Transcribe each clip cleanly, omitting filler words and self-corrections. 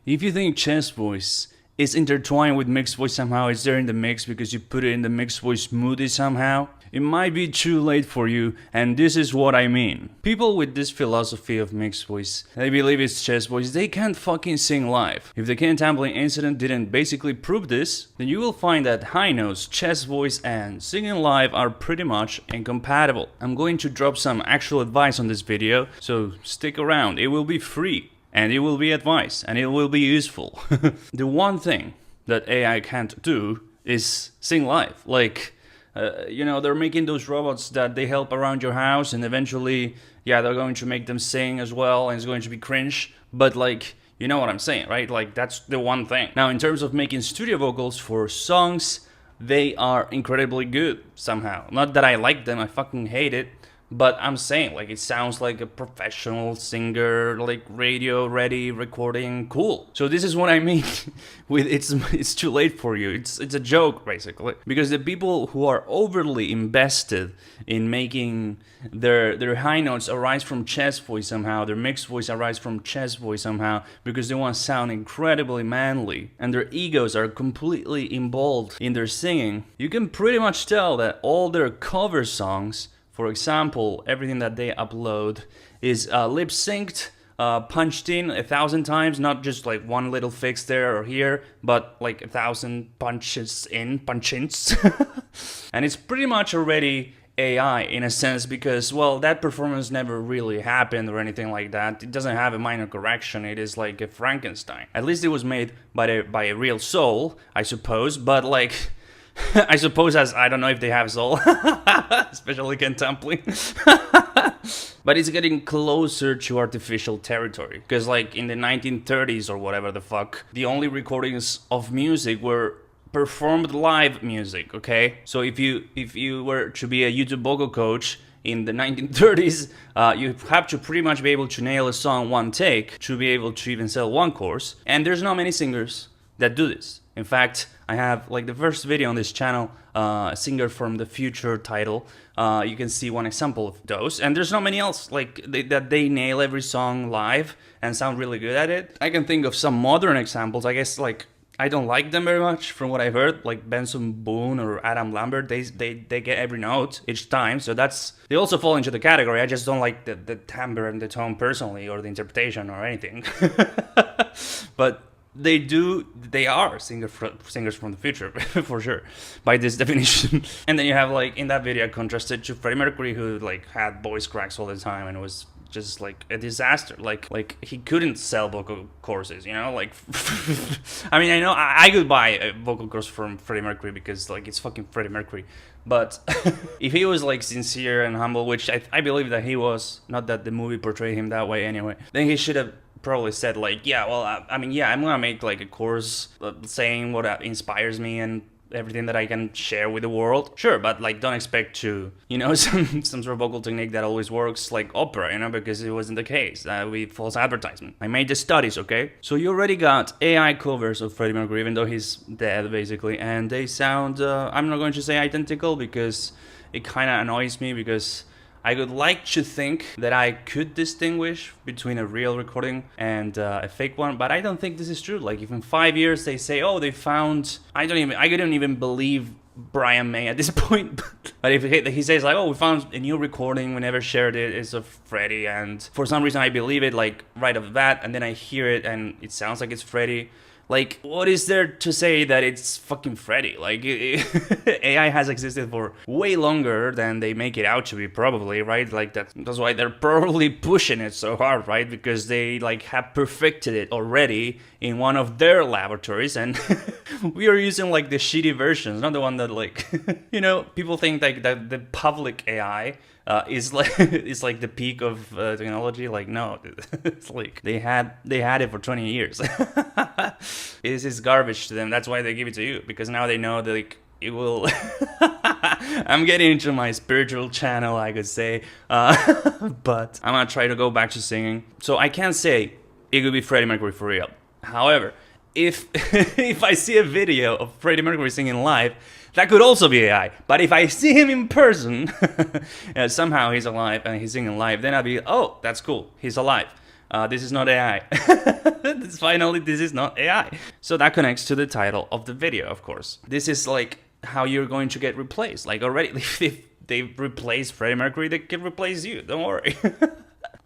If you think chest voice is intertwined with mixed voice somehow, it's there in the mix because you put it in the mixed voice smoothie somehow, it might be too late for you, and this is what I mean. People with this philosophy of mixed voice, they believe it's chest voice, they can't fucking sing live. If the Ken Tamplin incident didn't basically prove this, then you will find that high notes, chest voice, and singing live are pretty much incompatible. I'm going to drop some actual advice on this video, so stick around, it will be free. And it will be advice, and it will be useful. The one thing that AI can't do is sing live. Like, they're making those robots that they help around your house, and eventually, they're going to make them sing as well, and it's going to be cringe. But like, you know what I'm saying, right? Like, that's the one thing. Now, in terms of making studio vocals for songs, they are incredibly good somehow. Not that I like them, I fucking hate it. But I'm saying, like, it sounds like a professional singer, like radio ready recording, cool. So this is what I mean with it's too late for you. It's a joke basically, because the people who are overly invested in making their high notes arise from chest voice somehow, their mixed voice arise from chest voice somehow, because they want to sound incredibly manly, and their egos are completely involved in their singing. You can pretty much tell that all their cover songs, for example, everything that they upload is lip synced, punched in 1,000 times, not just like one little fix there or here, but like 1,000 punches in, punch-ins. And it's pretty much already AI in a sense because, well, that performance never really happened or anything like that. It doesn't have a minor correction. It is like a Frankenstein. At least it was made by a real soul, I suppose, but like... I suppose as I don't know if they have soul, especially Ken Tamplin. But it's getting closer to artificial territory. Because like in the 1930s or whatever the fuck, the only recordings of music were performed live music, okay? So if you were to be a YouTube vocal coach in the 1930s, you have to pretty much be able to nail a song one take to be able to even sell one course. And there's not many singers that do this. In fact, I have like the first video on this channel, Singer from the Future title. You can see one example of those, and there's not many else like that they nail every song live and sound really good at it. I can think of some modern examples. I guess like I don't like them very much from what I've heard, like Benson Boone or Adam Lambert. They get every note each time, so they also fall into the category. I just don't like the timbre and the tone personally, or the interpretation or anything. But they are singers from the future, for sure, by this definition. And then you have, like, in that video, contrasted to Freddie Mercury, who, like, had voice cracks all the time and was just, like, a disaster. Like he couldn't sell vocal courses, you know? Like, I mean, I know I could buy a vocal course from Freddie Mercury because, like, it's fucking Freddie Mercury. But if he was, like, sincere and humble, which I believe that he was, not that the movie portrayed him that way anyway, then he should have probably said like, I'm gonna make like a course saying what inspires me and everything that I can share with the world. Sure, but like don't expect to, some sort of vocal technique that always works like opera, because it wasn't the case. With false advertisement. I made the studies, okay? So you already got AI covers of Freddie Mercury, even though he's dead basically, and they sound, I'm not going to say identical because it kind of annoys me, because I would like to think that I could distinguish between a real recording and a fake one, but I don't think this is true. Like, if in 5 years they say, oh, they found... I couldn't even believe Brian May at this point. But if he says, like, oh, we found a new recording, we never shared it, it's of Freddie, and for some reason I believe it, like, right off the bat, and then I hear it and it sounds like it's Freddie. Like, what is there to say that it's fucking Freddie? Like, AI has existed for way longer than they make it out to be, probably, right? Like, that's why they're probably pushing it so hard, right? Because they, like, have perfected it already in one of their laboratories, and we are using, like, the shitty versions, not the one that, like, people think, like, that the public AI is like the peak of technology. Like, no, it's like they had it for 20 years. This is garbage to them. That's why they give it to you, because now they know that, like, it will. I'm getting into my spiritual channel, I could say, but I'm gonna try to go back to singing. So I can't say it could be Freddie Mercury for real. However, if if I see a video of Freddie Mercury singing live, that could also be AI. But if I see him in person, somehow he's alive and he's singing live, then I'd be, oh, that's cool, he's alive. This is not AI. Finally, this is not AI. So that connects to the title of the video, of course. This is like how you're going to get replaced. Like already, if they replace Freddie Mercury, they can replace you. Don't worry.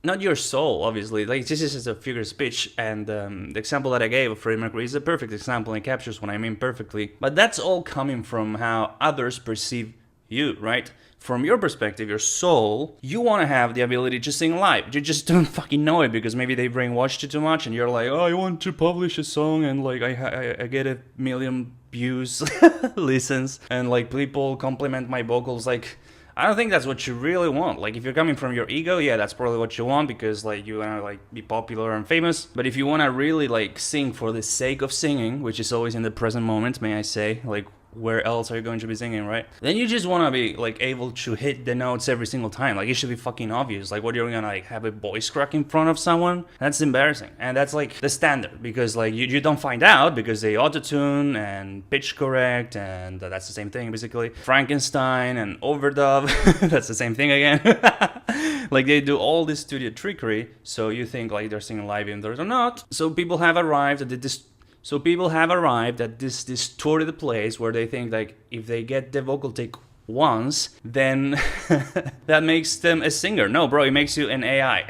Not your soul, obviously. Like this is just a figure of speech, and the example that I gave of Freddie Mercury is a perfect example and captures what I mean perfectly. But that's all coming from how others perceive you, right? From your perspective, your soul, you want to have the ability to sing live. You just don't fucking know it because maybe they brainwashed you too much, and you're like, oh, I want to publish a song, and like I get 1 million views, listens, and like people compliment my vocals. Like, I don't think that's what you really want. Like, if you're coming from your ego, yeah, that's probably what you want because like you wanna like be popular and famous. But if you wanna really like sing for the sake of singing, which is always in the present moment, may I say, like, where else are you going to be singing, right? Then you just want to be like able to hit the notes every single time. Like it should be fucking obvious. Like what, you're gonna like have a voice crack in front of someone? That's embarrassing. And that's like the standard because like you don't find out because they auto-tune and pitch correct, and that's the same thing basically. Frankenstein and overdub, that's the same thing again. Like they do all this studio trickery, so you think like they're singing live even though they're not. So people have arrived at this distorted place where they think like if they get the vocal take once, then that makes them a singer. No, bro, it makes you an AI.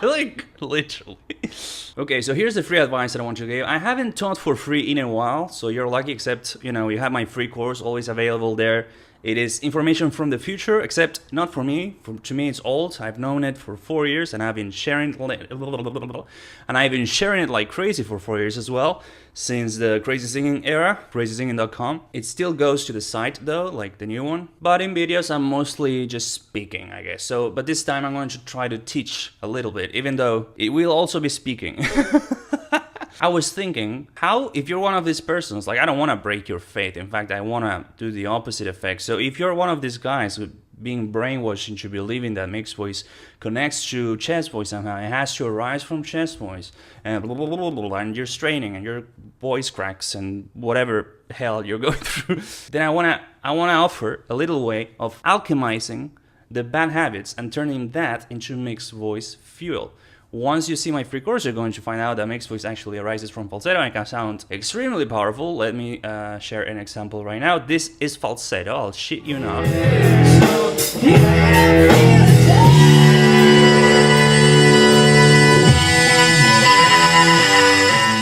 Like, literally. Okay, so here's the free advice that I want to give. I haven't taught for free in a while, so you're lucky, except, you know, you have my free course always available there. It is information from the future, except not for me. To me, it's old. I've known it for 4 years, and I've been sharing it like crazy for 4 years as well, since the Crazy Singing era, crazysinging.com. It still goes to the site though, like the new one. But in videos, I'm mostly just speaking, I guess. So, but this time I'm going to try to teach a little bit, even though it will also be speaking. I was thinking, how, if you're one of these persons, like I don't want to break your faith. In fact, I want to do the opposite effect. So if you're one of these guys who being brainwashed into believing that mixed voice connects to chest voice somehow, it has to arise from chest voice, and blah, blah, blah, blah, blah, and you're straining and your voice cracks and whatever hell you're going through, then I wanna offer a little way of alchemizing the bad habits and turning that into mixed voice fuel. Once you see my free course, you're going to find out that mixed voice actually arises from falsetto and can sound extremely powerful. Let me share an example right now. This is falsetto, I'll shit you not.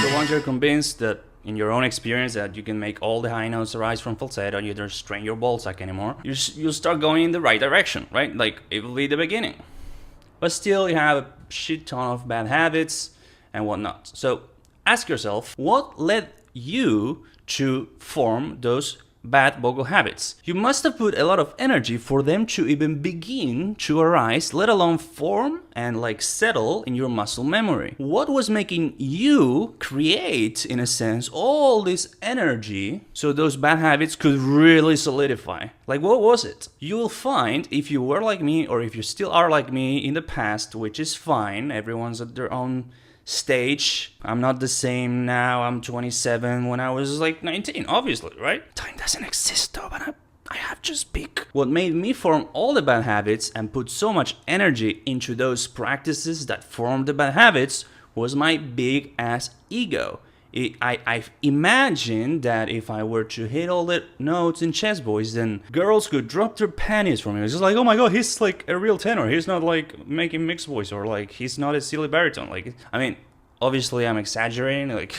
So once you're convinced that in your own experience that you can make all the high notes arise from falsetto and you don't strain your ballsack anymore, you'll start going in the right direction, right? Like, it will be the beginning. But still, you have a shit ton of bad habits and whatnot. So ask yourself, what led you to form those bad vocal habits? You must have put a lot of energy for them to even begin to arise, let alone form and like settle in your muscle memory. What was making you create, in a sense, all this energy so those bad habits could really solidify? Like, what was it? You will find, if you were like me or if you still are like me in the past, which is fine, everyone's at their own stage. I'm not the same now. I'm 27 when I was like 19, obviously, right? Time doesn't exist though, but I have to speak. What made me form all the bad habits and put so much energy into those practices that formed the bad habits was my big ass ego. I imagined that if I were to hit all the notes in chest voice, then girls could drop their panties for me. It's just like, oh my god, he's like a real tenor. He's not like making mixed voice, or like he's not a silly baritone. Like, I mean, obviously I'm exaggerating. Like,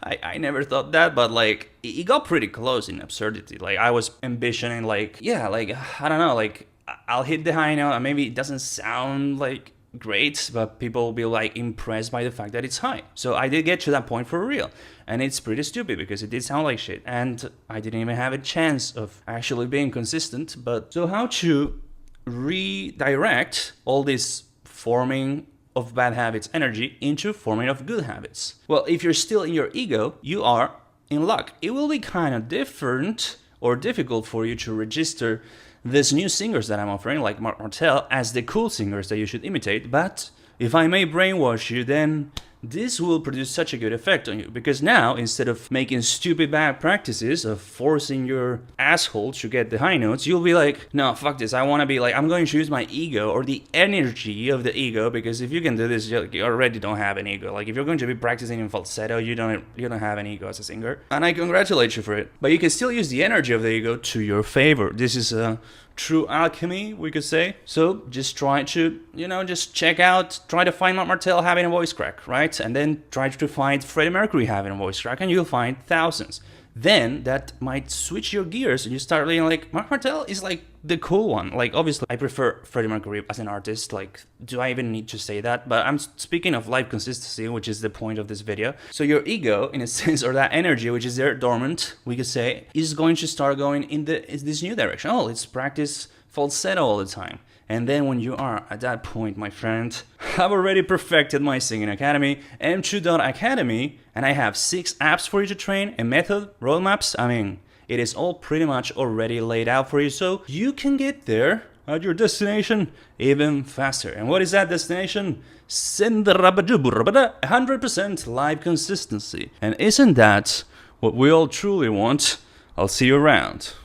I never thought that, but like it got pretty close in absurdity. Like I was envisioning, like, yeah, like I don't know, like I'll hit the high note and maybe it doesn't sound like great, but people will be like impressed by the fact that it's high. So I did get to that point for real, and it's pretty stupid because it did sound like shit and I didn't even have a chance of actually being consistent. But so how to redirect all this forming of bad habits energy into forming of good habits? Well, if you're still in your ego, you are in luck. It will be kind of different or difficult for you to register these new singers that I'm offering, like Mark Martel, as the cool singers that you should imitate. But if I may brainwash you, then this will produce such a good effect on you, because now instead of making stupid bad practices of forcing your asshole to get the high notes, you'll be like, no, fuck this, I want to be like, I'm going to use my ego or the energy of the ego, because if you can do this, you already don't have an ego. Like if you're going to be practicing in falsetto, you don't have an ego as a singer, and I congratulate you for it. But you can still use the energy of the ego to your favor. This is a true alchemy, we could say. So just try to, just check out, try to find Mark Martel having a voice crack, right? And then try to find Freddie Mercury having a voice crack, and you'll find thousands. Then that might switch your gears and you start being like, Mark Martel is like the cool one. Like obviously I prefer Freddie Mercury as an artist. Like, do I even need to say that? But I'm speaking of live consistency, which is the point of this video. So your ego, in a sense, or that energy which is there dormant, we could say, is going to start going in this new direction. Oh, let's practice falsetto all the time. And then when you are at that point, my friend, I've already perfected my singing academy, M2.Academy, and I have 6 apps for you to train, a method, roadmaps. I mean, it is all pretty much already laid out for you, so you can get there at your destination even faster. And what is that destination? 100% live consistency. And isn't that what we all truly want? I'll see you around.